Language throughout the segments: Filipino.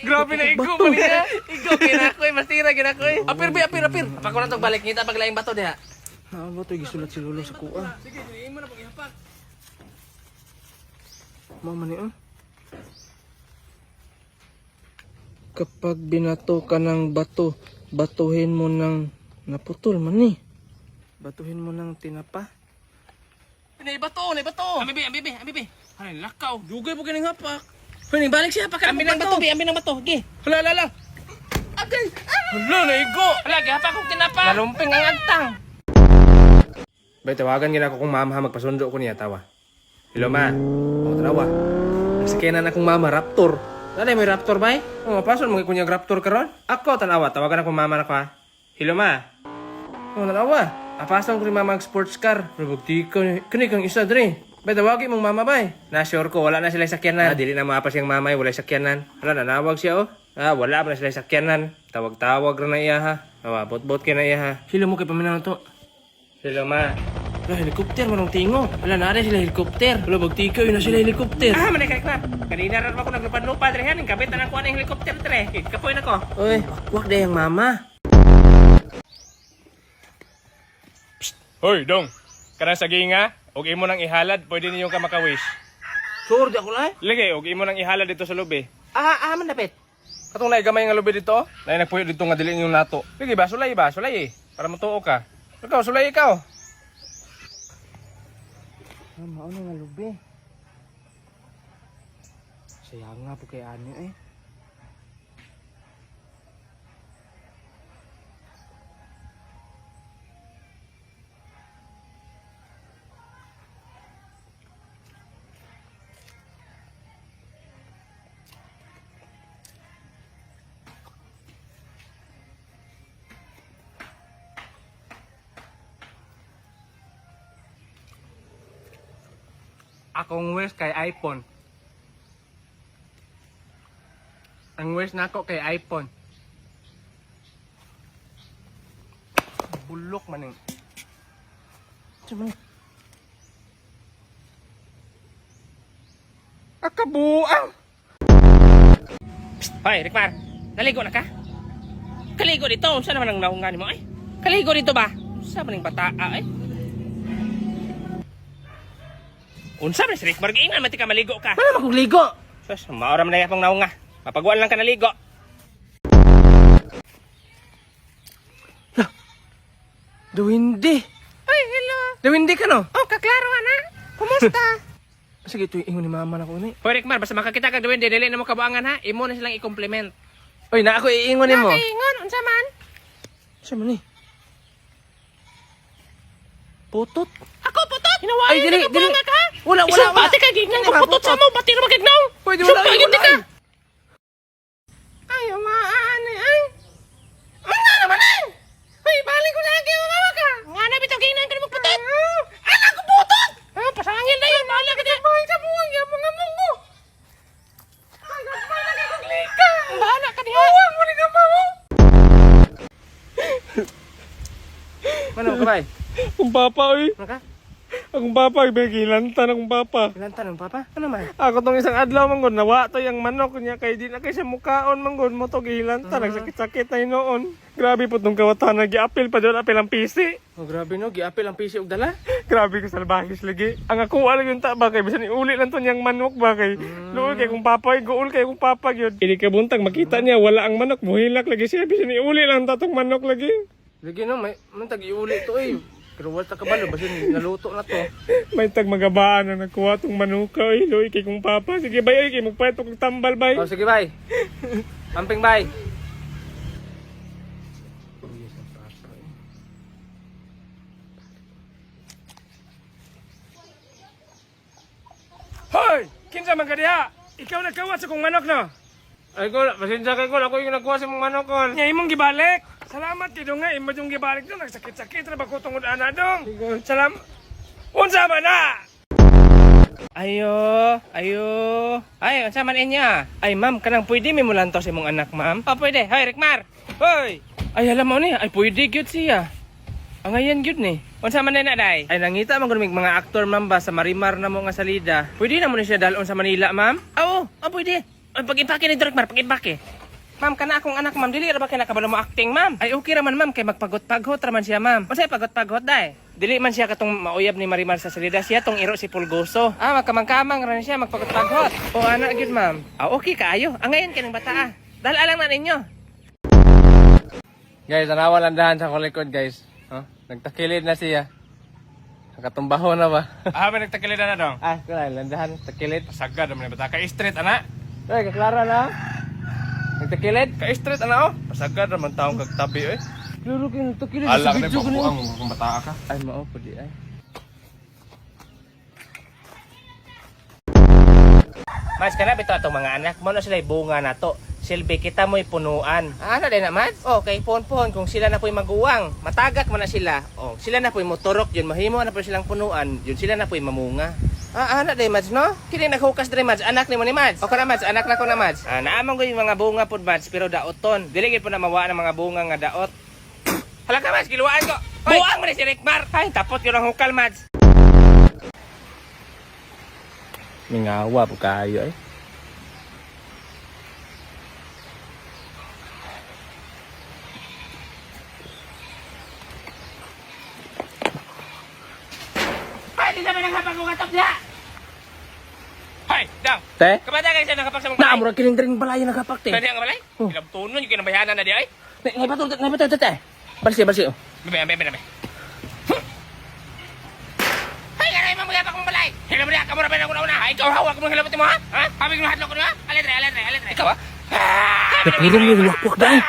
Grabe na igo pa niya. Igo kinakoy, mastira kinakoy. Apir be, apir. Apa ko na tong balik ngita paglaing bato diha. Naawa to gisulat si Lolo sa kuha. Sige, diliin mo na pag ihapak. Mama ni Kapag binato ka ng bato, batuhin mo ng naputol man ni. Batuhin mo ng tinapa. Nay bato. Ambi be. Ay, lakaw. Dugay po kining hapak. Hoy, balik siya hapak. Ambi ng bato, ambi ng bato. Gi. Hala. Agay. Hala, naigo. Hala, gihapak kong tinapa. Nalumping ang agtang. Bay, tawagan gina ko kung mama magpasundo ko niya, tawa. Hello, ma. O, tanawa. Nagsakyanan akong mama, Raptor. Nanay, may Raptor, bay? O, mapason, mga kunyag Raptor karon. Ako, tanawa. Tawagan akong mama na ko, ha. Hello, ma. O, tanawa. Apason ko rin mama ang sports car. Rubugti ko, kanig ang isa, dre. Bay, tawagin mong mama, bay. Na-sure ko, wala na sila sakyanan. Dili na maapas yung mamay, wala sakyanan. Wala, nanawag siya, oh. Wala pa na sila sakyanan. Tawag-tawag rin na iya, ha. Bot-bot ka na iya, ha. Hilo mo kay paminaw to. Hello, ma. Wala, helikopter manong tingo. Wala na rin sila helikopter. Wala, bagtikaw yun na sila helikopter. Manay ka. Kanina rin ako naglupad-lupad rin yan. Kapit na lang ko ang helicopter tre. Kapoy na ko. Uy, wak na yung mama. Hoy, dong. Karang saginga, og imo nang ihalad, pwede niyo ka makawish. Sure, di ako lang. Lagi, og imo nang ihalad dito sa lobby. Man dapit. Katong lay gamay nga lobby dito, nay nagpuyo dito nga dili niyo nato. Lagi ba, sulay eh. Para matuo ka. Ikaw, sulay ikaw. Mauna nga lubi. Sayang nga po kay Ani eh. Akong wish kay iPhone. Ang wish nako kay iPhone. Bulok man yung... Cuma Akabuang! Hoy, Rikmar! Naligo na ka? Kaligo dito! Saan naman ang naungan mo ay? Kaligo dito ba? Saan man yung bataa ay? Unsa man si Rikmar? Ingan mati ka maligo ka! wala makugligo. Sus, maora man na yapang naunga. Mapagwan lang ka naligo. Dawindi. Ay, hello! Dawindi ka no? Oh, kaklaro na! Kumusta? Sige, ito yung ingon ni mama na ko ni. Hoy, Rikmar, basta makakita ka gawin, dili na mo kabuangan ha. Imo na silang i-compliment. Uy, na ako iingon ni mo. Ingon, unsa man? Siya man ni. Putot. Ako putot! Hinawain Ay, dili, ka dili. ka! Wala. Isang pati ka gignang Dili, putot sa mo, pati na magignaw! Pwede wala. Sumpah, hindi ka! Ay. Ay, umaani, ay! Ano naman ay! Ay, balik ko na lagi yung awa ka! Nga na bitaw gignang ka na magputot! Anak ko putot! Pasangin na yun, balik ka dyan! Ay, sa buhay ka, mga mungo! Ay, gagawin na kagaglik ka! Bahala ka diha! Huwag mo ka pa mo! Ano ka bay? Kung papa, oy! Ano ka? Akong papa, ibigilanta na akong papa. Ilan tanong papa? Ano man? Ako tong isang adlaw manggod nawa to yung manok niya kay di na kay sa mukhaon manggod mo to gihilanta nagsakit-sakit na noon. Grabe po tong kawatan nag-apil pa doon apil ang PC. Oh, grabe no, giapil ang PC og dala. Grabe ka salbahis lagi. Ang ako wala yung ta ba kay bisan iuli lang to niyang manok ba kay. Luol kay kung papa gool kay kung papa gyud. Ini ka buntag makita niya wala ang manok muhilak lagi siya bisan iuli lang ta tong manok lagi. Lagi no, may tag iuli to eh. Pero wala ta kabalo basin naluto na to. May tag magabaan na nagkuha tong manuka oy luoy kay kung papa. Sige bay kay magpayat og tambal bay. Oh, sige bay. Amping bay. Hoy! Kinsa man ka diha? Ikaw nagkawat sa kong manok no? Ay ko, pasensya kay ko, ako yung nagkuha sa mga manok ko. Nya imong gibalik. Salamat kay dong nga imo yung gibalik dong nagsakit-sakit ra ba ko tungod ana dong. Salamat. Unsa man na? Ayo. Ay, unsa man inya? Ay, ma'am, kanang pwede mi mulantaw sa imong anak, ma'am? Oh, pwede. Hoy, Rikmar. Hoy. Ay, alam mo ni, ay pwede gyud siya. Ang ayan gyud ni. Unsa man na day? Ay nangita man gud mga aktor ma'am ba sa Marimar na mo nga salida. Pwede na mo ni siya dalon sa Manila, ma'am? Oo, pwede. Ay, pag-impake ni Rikmar, pag-impake. Ma'am, kana akong anak, ma'am. Dili ra ba kay nakabalo mo acting, ma'am? Ay, okay raman, ma'am. Kay magpagot-pagot raman siya, ma'am. Unsay pagot-pagot, day? Dili man siya katong mauyab ni Marimar sa salida. Siya tong iro si Pulgoso. Magkamang-kamang ran siya, magpagot-pagot. O, ana, gyud, ma'am. Okay kaayo. Ngayon kanang bata, Dala lang na ninyo. Guys, tanawa landahan sa kulikod, guys. Nagtakilid na siya. Nakatumbaho na ba? May nagtakilid na dong. Kunay, landahan, takilid. Pasagad naman bata. Ka-street, ana. Ay, kaklara na. Nagtakilid? Ka-street, ana, oh. Pasagad naman taong kagtabi, eh. Luro kayo nagtakilid. Alak na yung pakuang kung bata ka. Ay, mao po di ay. Mas kana bito atong mga anak mo na sila bunga na to. Silbi kita mo'y punuan. Ano din naman? Okay, pohon-pohon kung sila na po'y maguwang. Matagak man na sila. Sila na po'y motorok yun. Mahimo na po silang punuan. Yun sila na po'y mamunga. Ano din, Mads, no? Kini naghukas din, Mads. Anak ni mo ni Mads. O ka na, Mads. Anak na ko na, Mads. Naamang ko yung mga bunga po, Mads. Pero daoton. Diligid po na mawa ng mga bunga nga daot. Hala ka, Mads. Kiluwaan ko. Buang mo na si Rickmar. Ay, tapot yun ang hukal, Mads. Mingawa po kayo eh. Ay, di naman ang hapag-ugatok niya! Hay, dang! Te? Kabata kayo siya nakapag sa mga balay. Naamura kining dring balay nakapak te. Pwede ang balay? Ilang tunon yung kinabayanan na di ay? Ngay bato te. Balsi. Bebe. Hay, aray mo mga pakong balay! Hilam mo niya, kamura pa na una. Ay, ikaw hawak mo ng hilabot mo ha? Ha? Habig mo hatlok ko niya? Alitre. Ikaw ha? Pero mo yung wakwak dahil.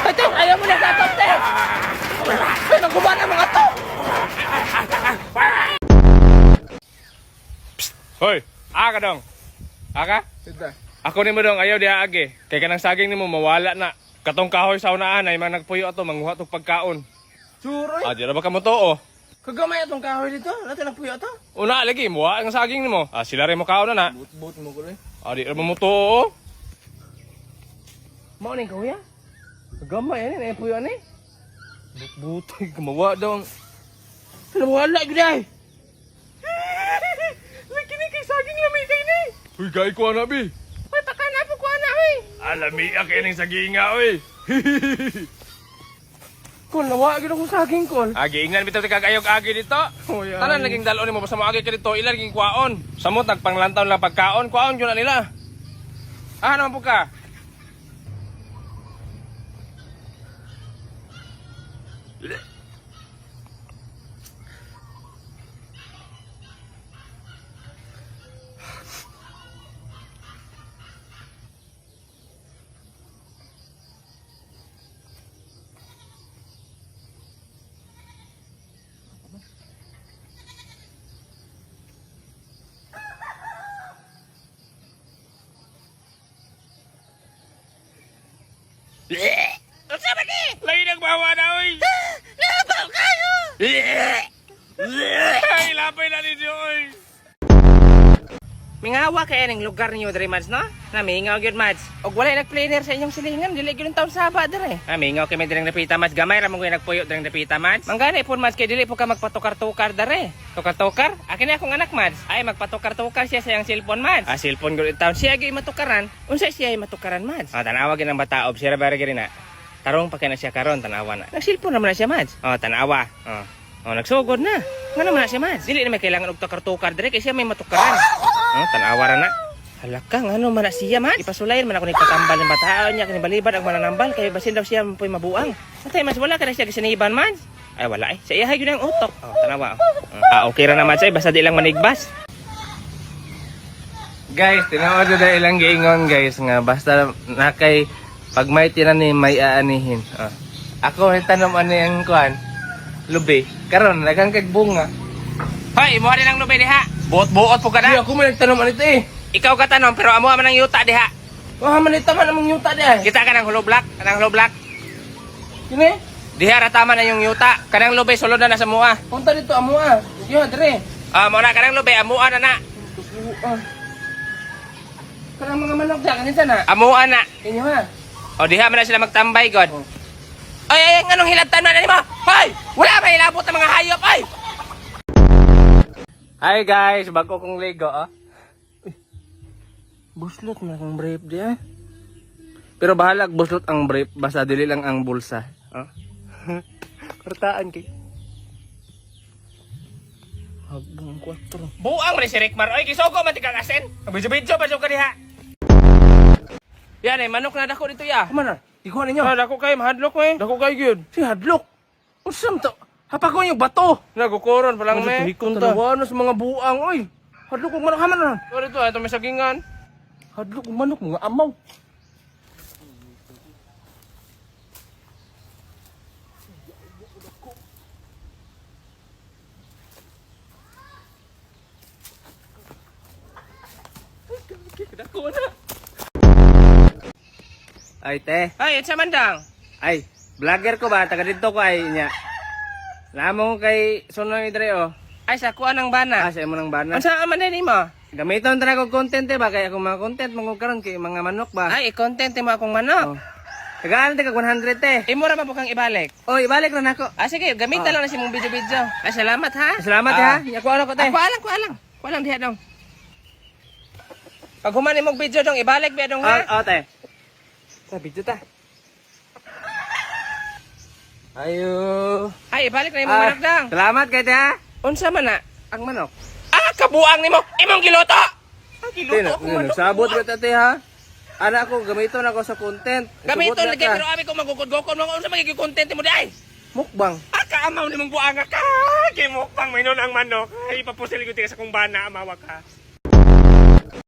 Ay, te! Ayaw mo na sa te! Ay, nagkuba na mga to! Hoy! Aka dong! Aka? Ako ni mo dong, ayaw diha agi. Kaya kanang saging ni mo, mawala na. Katong kahoy sa unaan ay man nagpuyo ato, manguha tong pagkaon. Suroy. Di na ba ka mo to, oh? Kagamay atong kahoy dito. Natin nagpuyo to. Una, lagi, muha ang saging ni mo. Sila rin mo kaon na na. But mo ko rin. Di na mo to, oh. Mao ning kahoy. Kagamay ani na puyo ani. Butoy, gumawa daw ang... Ano wala gyud ay. Lagi ni kay saging lamay kay ni. Uy, gay ko na, bi. Ay taka na po ko na oy. Alami kay ning saging nga, oy. Kol nawa gyud ako saging kol. Agi, ingnan bitaw ti kagayog agi dito. Oy, Tanan naging dalon ni mo basta mo agi ka dito, ilan naging kwaon. Samot nagpanglantaw lang pagkaon, kwaon yun na nila. Naman po ka? Unsa ba ni? Lagi nagbawa na, oy. Labaw kayo. Ay, lapay na ninyo, oy. Mingawa kaya ng lugar niyo diri, Mads, no? Mingaw gyud, Mads. Og wala nagplaner sa inyong silingan, dili gyud taon saba diri. Mingaw kay may direng napita, Mads. Gamay ra mo gyud nagpuyo direng napita, Mads. Manggani pud, Mads, kay dili po ka magpatukar-tukar diri. Tukar-tukar? Akin akong anak, Mads. Ay magpatukar-tukar siya sa iyang cellphone, Mads. Cellphone gyud taon siya gyud matukaran. Unsa siya ay matukaran, Mads? Tanawa gyud ang bata ob siya ra gyud na. Tarong pa kay na siya karon, tanawa na. Nag-cellphone naman na siya, Mads. Tanawa. Nagsugod na. Nga naman na siya, Mads. Dili na may kailangan og tukar-tukar diri kay siya may matukaran. Tanawa ra na. Halaka, ano man na siya, Mads? Ipasulayan man ako nagpatambal ng bataon niya, kanibalibad ang mananambal, kaya basin daw siya po'y mabuang. Atay, Mads, wala ka na siya kasiniban, Mads? Ay, wala eh. Sa iyahay yun ang utok. Tanawa. Okay ra na, Mads, ay, basta di lang manigbas. Guys, tinawa na ilang giingon guys nga basta nakay pag may tinanim may aanihin. Ako may tanom ani ang kuan. Lubi. Karon daghang kag bunga. Hoy, imo rin ang lubay diha. Buot-buot po ka Di na. ako may nagtanom anito eh. Ikaw ka tanom, pero amo man ang yuta diha. Manita man among yuta di ay. Kita ka ng huloblak, kanang huloblak. Kini? Diha ra tama na yung yuta. Kanang lubay sulod na sa mua. Punta dito amo Yo dire. Mo na kanang lubay amua na na. Kanang mga manok da kanita na. Amua na. Inyo ha. Diha man na sila magtambay, God. Ay, nganong hilabtan na nimo? Hoy! Wala ba ilabot ng mga hayop, ay! Hi guys, bago kong Lego Buslot na kang brief di ah. Pero bahalag buslot ang brief, basta dili lang ang bulsa. Oh. Kortaan kay. Habang 4. Buang man si Rickmar. Oy, kisugo man tikang asin. Abidyo-bidyo pa siya kaniha. Yan eh, manok na dako dito ya. Kumana? Ikuha ninyo. Ah, dako kay mahadlok eh. Dako kay gyud. Si hadlok. Unsam to? Hapa ko yung bato. Nagukuron pa lang me. Tanawa sa mga buang oy. Hadlok kong manok haman na. So dito ito may sagingan. Hadlok kong manok mga amaw. Dako na. Ay te. Ay, it's a mandang. Ay, vlogger ko ba? Taga dito ko ay niya. Lamong kay Sunang Idre oh. Ay, sa kuha ng bana. Ah, sa imo nang bana. Unsa man din mo? Gamiton tara ko content ba kay ako mga content mangog karon kay mga manok ba. Ay, i-content mo akong manok. Oh. Tagaan ka 100 te. Imo ra ba bukang ibalik? Oh, ibalik na nako. Ah, sige, gamitan lang na si mong video-video. Ay, salamat ha. Salamat ha. Ako ano ko te. Ako alang. Kuha lang diha dong. Pag human imong video dong, ibalik ba dong ha? Oh, te. Sa video ta. Ayo. Ay, ibalik na imong manok dong. Salamat kay te ha. Unsa man na? Ang manok. Ah, kabuang nimo. Imong giluto. Ang giluto ako manok. Sabot ka te ha. Ana ko gamiton ako sa content. Gamito Subot na lagi ka. pero abi ko magugod-gokon mga unsa magiging content mo di ay. Mukbang. Ah, kaamaw nimong buanga ka. Kay mukbang may nun ang manok. Ay, papusil ko tiga sa kumbana, amawa ka.